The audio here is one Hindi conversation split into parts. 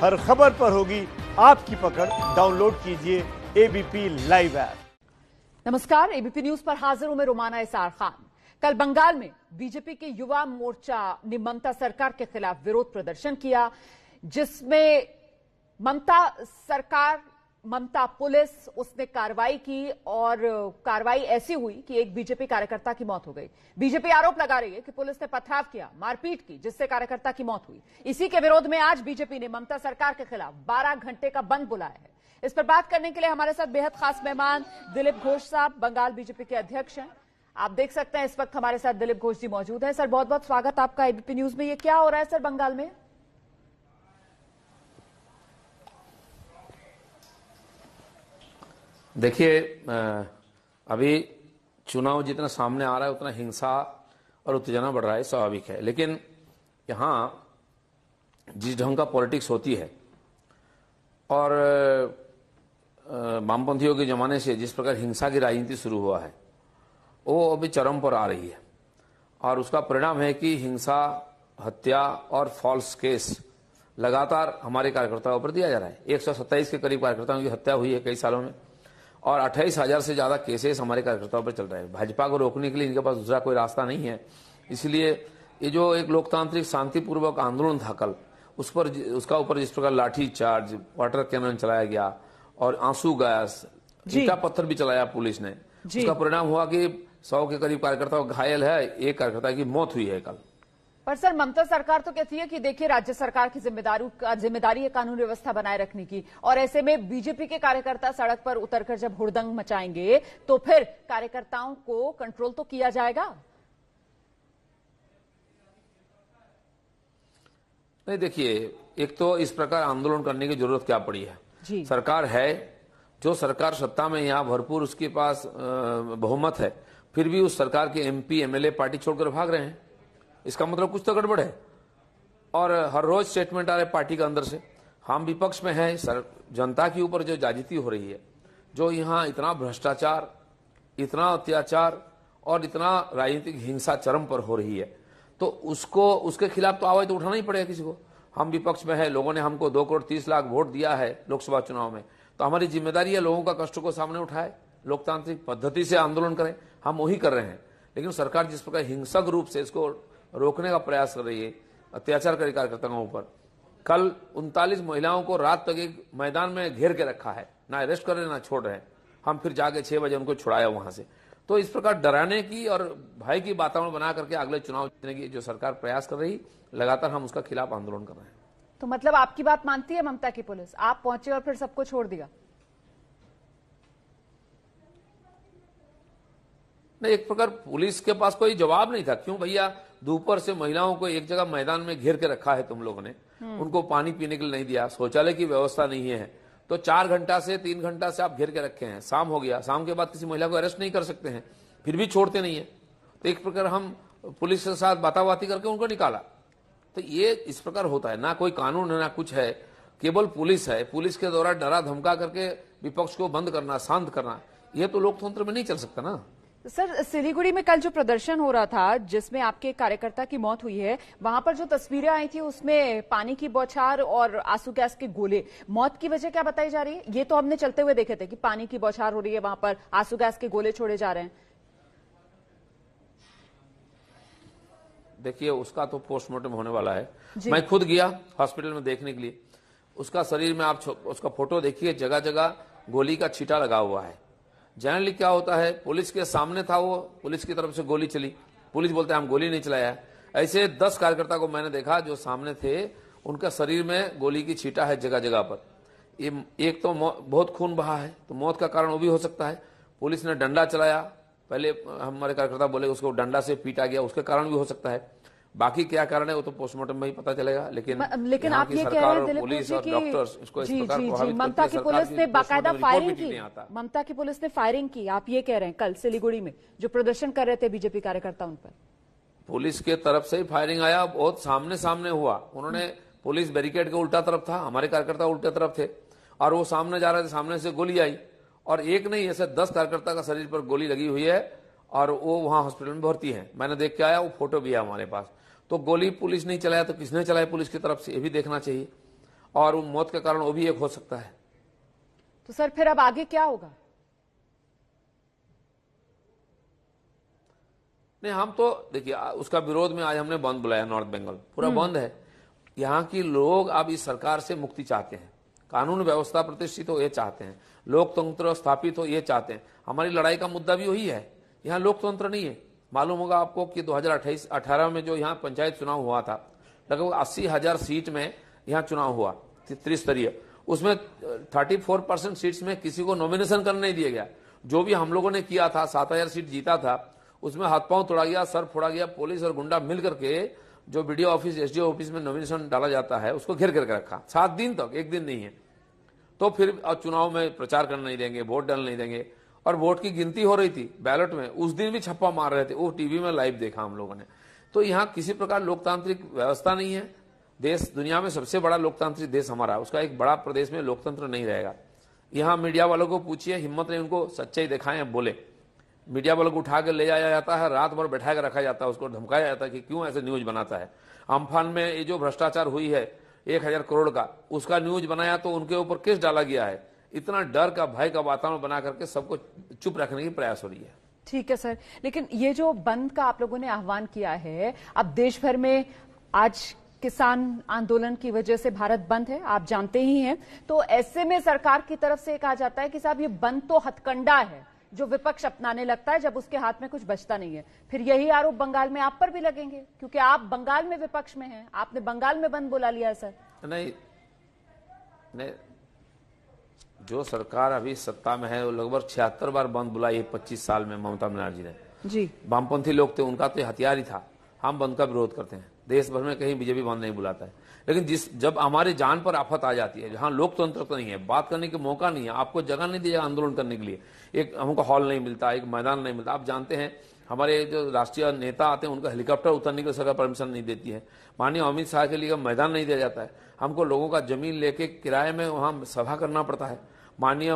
हर खबर पर होगी आपकी पकड़। डाउनलोड कीजिए एबीपी लाइव ऐप। नमस्कार, एबीपी न्यूज पर हाजिर हूं मैं रोमाना इसार खान। कल बंगाल में बीजेपी के युवा मोर्चा ने ममता सरकार के खिलाफ विरोध प्रदर्शन किया, जिसमें ममता पुलिस उसने कार्रवाई की और कार्रवाई ऐसी हुई कि एक बीजेपी कार्यकर्ता की मौत हो गई। बीजेपी आरोप लगा रही है कि पुलिस ने पथराव किया, मारपीट की, जिससे कार्यकर्ता की मौत हुई। इसी के विरोध में आज बीजेपी ने ममता सरकार के खिलाफ 12 घंटे का बंद बुलाया है। इस पर बात करने के लिए हमारे साथ बेहद खास मेहमान दिलीप घोष साहब, बंगाल बीजेपी के अध्यक्ष हैं। आप देख सकते हैं इस वक्त हमारे साथ दिलीप घोष जी मौजूद है। सर, बहुत बहुत स्वागत आपका एबीपी न्यूज में। ये क्या हो रहा है सर बंगाल में? देखिए, अभी चुनाव जितना सामने आ रहा है उतना हिंसा और उत्तेजना बढ़ रहा है, स्वाभाविक है। लेकिन यहाँ जिस ढंग का पॉलिटिक्स होती है और वामपंथियों के जमाने से जिस प्रकार हिंसा की राजनीति शुरू हुआ है वो अभी चरम पर आ रही है, और उसका परिणाम है कि हिंसा, हत्या और फॉल्स केस लगातार हमारे कार्यकर्ताओं पर दिया जा रहा है। 127 के करीब कार्यकर्ताओं की हत्या हुई है कई सालों में, और 28,000 से ज्यादा केसेस हमारे कार्यकर्ताओं पर चल रहे हैं। भाजपा को रोकने के लिए इनके पास दूसरा कोई रास्ता नहीं है। इसलिए ये जो एक लोकतांत्रिक शांतिपूर्वक आंदोलन था कल, उसका ऊपर जिस प्रकार लाठी चार्ज, वाटर कैनन चलाया गया और आंसू गैस, ईंटा पत्थर भी चलाया पुलिस ने, उसका परिणाम हुआ कि 100 के करीब कार्यकर्ता घायल है, एक कार्यकर्ता की मौत हुई है कल। पर सर, ममता सरकार तो कहती है कि देखिए राज्य सरकार की जिम्मेदारी है कानून व्यवस्था बनाए रखने की, और ऐसे में बीजेपी के कार्यकर्ता सड़क पर उतरकर जब हुड़दंग मचाएंगे तो फिर कार्यकर्ताओं को कंट्रोल तो किया जाएगा। नहीं, देखिए, एक तो इस प्रकार आंदोलन करने की जरूरत क्या पड़ी है? सरकार है, जो सरकार सत्ता में यहाँ भरपूर उसके पास बहुमत है, फिर भी उस सरकार के एमपी एमएलए पार्टी छोड़कर भाग रहे हैं। इसका मतलब कुछ तो गड़बड़ है। और हर रोज स्टेटमेंट आ रहे पार्टी के अंदर से। हम विपक्ष में हैं, जनता के ऊपर जो ज्यादती हो रही है, जो यहाँ इतना भ्रष्टाचार, इतना अत्याचार और इतना राजनीतिक हिंसा चरम पर हो रही है, तो उसके खिलाफ तो आवाज तो उठाना ही पड़ेगा किसी को। हम विपक्ष में है, लोगों ने हमको 2 करोड़ 30 लाख वोट दिया है लोकसभा चुनाव में, तो हमारी जिम्मेदारी है लोगों का कष्ट को सामने उठाए, लोकतांत्रिक पद्धति से आंदोलन करें। हम वही कर रहे हैं। लेकिन सरकार जिस प्रकार हिंसक रूप से इसको रोकने का प्रयास कर रही है, अत्याचार करे कार्यकर्ताओं पर। कल 39 महिलाओं को रात तक एक मैदान में घेर के रखा है, ना अरेस्ट कर रहे ना छोड़ रहे हैं। हम फिर जाके 6 बजे उनको छुड़ाया वहां से। तो इस प्रकार डराने की और भय की वातावरण बना करके अगले चुनाव जीतने की जो सरकार प्रयास कर रही, लगातार हम उसका खिलाफ आंदोलन कर रहे हैं। तो मतलब आपकी बात मानती है ममता की पुलिस? आप पहुंचे और फिर सबको छोड़ दिया? नहीं, एक प्रकार पुलिस के पास कोई जवाब नहीं था। क्यों भैया, दोपहर से महिलाओं को एक जगह मैदान में घेर के रखा है तुम लोगों ने, उनको पानी पीने के लिए नहीं दिया, शौचालय की व्यवस्था नहीं है, तो 4 घंटा से 3 घंटा से आप घेर के रखे हैं। शाम हो गया, शाम के बाद किसी महिला को अरेस्ट नहीं कर सकते हैं, फिर भी छोड़ते नहीं है। तो एक प्रकार हम पुलिस के साथ बाताबाती करके उनको निकाला। तो ये इस प्रकार होता है, ना कोई कानून है ना कुछ है, केवल पुलिस है। पुलिस के द्वारा डरा धमका करके विपक्ष को बंद करना, शांत करना, ये तो लोकतंत्र में नहीं चल सकता ना। सर, सिलीगुड़ी में कल जो प्रदर्शन हो रहा था जिसमें आपके कार्यकर्ता की मौत हुई है, वहां पर जो तस्वीरें आई थी उसमें पानी की बौछार और आंसू गैस के गोले, मौत की वजह क्या बताई जा रही है? ये तो हमने चलते हुए देखे थे कि पानी की बौछार हो रही है, वहां पर आंसू गैस के गोले छोड़े जा रहे हैं। देखिए, उसका तो पोस्टमार्टम होने वाला है। मैं खुद गया हॉस्पिटल में देखने के लिए। उसका शरीर में आप उसका फोटो देखिए, जगह जगह गोली का छींटा लगा हुआ है। जनरली क्या होता है, पुलिस के सामने था वो, पुलिस की तरफ से गोली चली, पुलिस बोलते हैं हम गोली नहीं चलाया। ऐसे 10 कार्यकर्ता को मैंने देखा जो सामने थे, उनका शरीर में गोली की छींटा है जगह जगह पर। ये एक तो बहुत खून बहा है, तो मौत का कारण वो भी हो सकता है। पुलिस ने डंडा चलाया, पहले हमारे कार्यकर्ता बोले उसको डंडा से पीटा गया, उसके कारण भी हो सकता है। बाकी क्या कारण है वो तो पोस्टमार्टम में ही पता चलेगा। लेकिन आप ये कह रहे हैं दिलीप पुलिस और जी डॉक्टर्स इसको इस प्रकार प्रभावित ममता की पुलिस ने बाकायदा फायरिंग की, ममता की पुलिस ने फायरिंग की, आप ये कह रहे हैं कल सिलीगुड़ी में जो प्रदर्शन कर रहे थे बीजेपी कार्यकर्ता, उन पर पुलिस के तरफ से ही फायरिंग आया, बहुत सामने सामने हुआ। उन्होंने, पुलिस बैरिकेड के उल्टा तरफ था, हमारे कार्यकर्ता उल्टे तरफ थे, और वो सामने जा रहे थे, सामने से गोली आई, और एक नहीं ऐसे 10 कार्यकर्ता का शरीर पर गोली लगी हुई है, और वो वहां हॉस्पिटल में भर्ती है। मैंने देख के आया, वो फोटो भी है हमारे पास। तो गोली पुलिस नहीं चलाया तो किसने चलाई पुलिस की तरफ से, ये भी देखना चाहिए। और मौत का कारण वो भी एक हो सकता है। तो सर फिर अब आगे क्या होगा? नहीं, हम तो देखिए उसका विरोध में आज हमने बंद बुलाया, नॉर्थ बंगाल पूरा बंद है। यहाँ की लोग अब इस सरकार से मुक्ति चाहते हैं, कानून व्यवस्था प्रतिष्ठित हो ये चाहते हैं, लोकतंत्र स्थापित हो ये चाहते हैं। हमारी लड़ाई का मुद्दा भी वही है। यहाँ लोकतंत्र नहीं है। मालूम होगा आपको कि 2018 में जो यहाँ पंचायत चुनाव हुआ था, लगभग 80,000 सीट में यहाँ चुनाव हुआ त्रिस्तरीय, उसमें 34% सीट्स में किसी को नॉमिनेशन करने नहीं दिया गया। जो भी हम लोगों ने किया था, 7,000 सीट जीता था, उसमें हाथ पांव तोड़ा गया, सर फोड़ा गया। पुलिस और गुंडा मिल करके जो बीडीओ ऑफिस एसडीओ ऑफिस में नॉमिनेशन डाला जाता है उसको घेर करके रखा 7 दिन तक, एक दिन नहीं है। तो फिर चुनाव में प्रचार करने नहीं देंगे, वोट डालने नहीं देंगे। और वोट की गिनती हो रही थी बैलेट में, उस दिन भी छप्पा मार रहे थे, वो टीवी में लाइव देखा हम लोगों ने। तो यहाँ किसी प्रकार लोकतांत्रिक व्यवस्था नहीं है। देश दुनिया में सबसे बड़ा लोकतांत्रिक देश हमारा, उसका एक बड़ा प्रदेश में लोकतंत्र नहीं रहेगा। यहाँ मीडिया वालों को पूछिए, हिम्मत नहीं उनको सच्चाई दिखाएं, बोले। मीडिया वालों को उठा के ले जाया जाता है, रात भर बैठा के रखा जाता है, उसको धमकाया जाता है कि क्यों ऐसे न्यूज बनाता है। अम्फान में ये जो भ्रष्टाचार हुई है 1,000 करोड़ का, उसका न्यूज बनाया तो उनके ऊपर केस डाला गया है। इतना डर का, भय का वातावरण बना करके सबको चुप रखने की प्रयास हो रही है। ठीक है सर, लेकिन ये जो बंद का आप लोगों ने आह्वान किया है, अब देश भर में आज किसान आंदोलन की वजह से भारत बंद है, आप जानते ही हैं। तो ऐसे में सरकार की तरफ से कहा जाता है कि साहब ये बंद तो हथकंडा है जो विपक्ष अपनाने लगता है जब उसके हाथ में कुछ बचता नहीं है। फिर यही आरोप बंगाल में आप पर भी लगेंगे, क्योंकि आप बंगाल में विपक्ष में हैं, आपने बंगाल में बंद बुला लिया है सर। नहीं, जो सरकार अभी सत्ता में है वो लगभग 76 बार बंद बुलाई है 25 साल में ममता बनर्जी ने। जी, वामपंथी लोग थे, उनका तो हथियार ही था। हम बंद का विरोध करते हैं, देश भर में कहीं बीजेपी बंद नहीं बुलाता है। लेकिन जब हमारी जान पर आफत आ जाती है, जहां लोकतंत्र तो नहीं है, बात करने का मौका नहीं है, आपको जगह नहीं दी जाएगा आंदोलन करने के लिए, एक हमको हॉल नहीं मिलता, एक मैदान नहीं मिलता। आप जानते हैं हमारे जो राष्ट्रीय नेता आते हैं उनका हेलीकॉप्टर उतरने के लिए सरकार परमिशन नहीं देती है। माननीय अमित शाह के लिए मैदान नहीं दिया जाता है। हमको लोगों का जमीन लेके किराए में वहां सभा करना पड़ता है। माननीय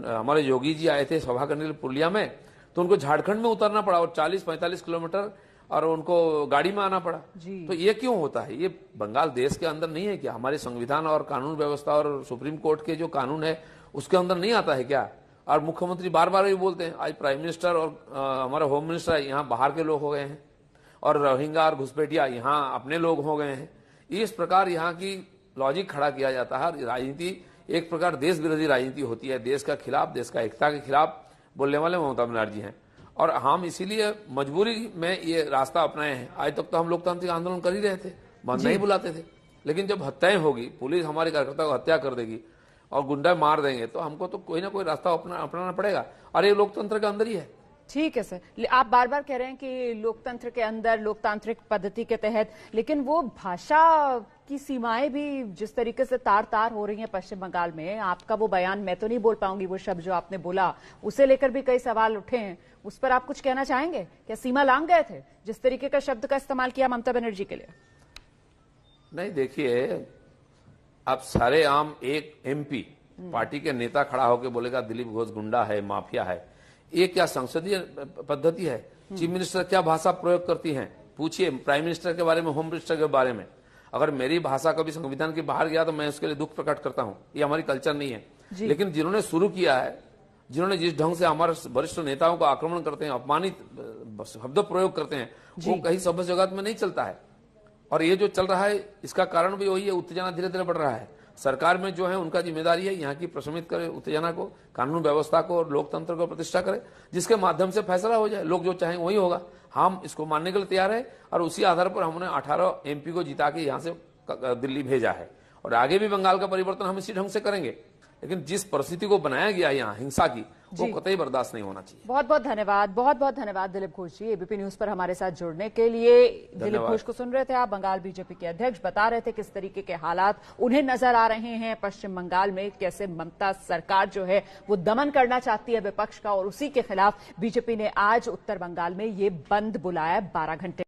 हमारे योगी जी आए थे सभा करने के लिए पुरलिया में, तो उनको झारखंड में उतरना पड़ा और 40-45 किलोमीटर, और उनको गाड़ी में आना पड़ा। तो ये क्यों होता है? ये बंगाल देश के अंदर नहीं है क्या? हमारे संविधान और कानून व्यवस्था और सुप्रीम कोर्ट के जो कानून है उसके अंदर नहीं आता है क्या? और मुख्यमंत्री बार बार भी बोलते हैं, आज प्राइम मिनिस्टर और हमारा होम मिनिस्टर यहाँ बाहर के लोग हो गए हैं, और रोहिंग्या और घुसपैठिया यहाँ अपने लोग हो गए हैं। इस प्रकार यहाँ की लॉजिक खड़ा किया जाता है। राजनीति एक प्रकार देश विरोधी राजनीति होती है, देश का खिलाफ, देश का एकता के खिलाफ बोलने वाले ममता बनर्जी हैं। और हम इसीलिए मजबूरी में ये रास्ता अपनाए हैं। आज तक तो हम लोकतांत्रिक आंदोलन कर ही रहे थे, बंद नहीं बुलाते थे। लेकिन जब हत्याएं होगी, पुलिस हमारे कार्यकर्ता को हत्या कर देगी और गुंडा मार देंगे, तो हमको तो कोई ना कोई रास्ता अपनाना पड़ेगा, और ये लोकतंत्र के अंदर ही है। ठीक है सर, आप बार बार कह रहे हैं कि लोकतंत्र के अंदर, लोकतांत्रिक पद्धति के तहत, लेकिन वो भाषा की सीमाएं भी जिस तरीके से तार-तार हो रही हैं पश्चिम बंगाल में, आपका वो बयान, मैं तो नहीं बोल पाऊंगी वो शब्द जो आपने बोला, उसे लेकर भी कई सवाल उठे हैं। उस पर आप कुछ कहना चाहेंगे? क्या सीमा लांघ गए थे जिस तरीके का शब्द का इस्तेमाल किया ममता बनर्जी के लिए? नहीं, देखिए, आप सारे आम एक एमपी पार्टी के नेता खड़ा होकर बोलेगा दिलीप घोष गुंडा है, माफिया है, ये क्या संसदीय पद्धति है? चीफ मिनिस्टर क्या भाषा प्रयोग करती हैं? पूछिए प्राइम मिनिस्टर के बारे में, होम मिनिस्टर के बारे में। अगर मेरी भाषा कभी संविधान के बाहर गया तो मैं उसके लिए दुख प्रकट करता हूं, ये हमारी कल्चर नहीं है। लेकिन जिन्होंने शुरू किया है, जिन्होंने जिस ढंग से हमारे वरिष्ठ नेताओं को आक्रमण करते हैं, अपमानित शब्द प्रयोग करते हैं, वो कहीं सभ्य जगत में नहीं चलता है। और ये जो चल रहा है इसका कारण भी वही है, उत्तेजना धीरे धीरे बढ़ रहा है। सरकार में जो है उनका जिम्मेदारी है यहाँ की प्रशमित करे उत्तेजना को, कानून व्यवस्था को और लोकतंत्र को प्रतिष्ठा करे, जिसके माध्यम से फैसला हो जाए। लोग जो चाहें वही होगा। हम इसको मानने के लिए तैयार है, और उसी आधार पर हमने 18 एमपी को जिता के यहाँ से दिल्ली भेजा है, और आगे भी बंगाल का परिवर्तन हम इसी ढंग से करेंगे। लेकिन जिस परिस्थिति को बनाया गया यहाँ हिंसा की, वो कतई बर्दाश्त नहीं होना चाहिए। बहुत बहुत धन्यवाद, बहुत बहुत धन्यवाद दिलीप घोष जी, एबीपी न्यूज पर हमारे साथ जुड़ने के लिए। दिलीप घोष को सुन रहे थे आप, बंगाल बीजेपी के अध्यक्ष, बता रहे थे किस तरीके के हालात उन्हें नजर आ रहे हैं पश्चिम बंगाल में, कैसे ममता सरकार जो है वो दमन करना चाहती है विपक्ष का, और उसी के खिलाफ बीजेपी ने आज उत्तर बंगाल में ये बंद बुलाया 12 घंटे।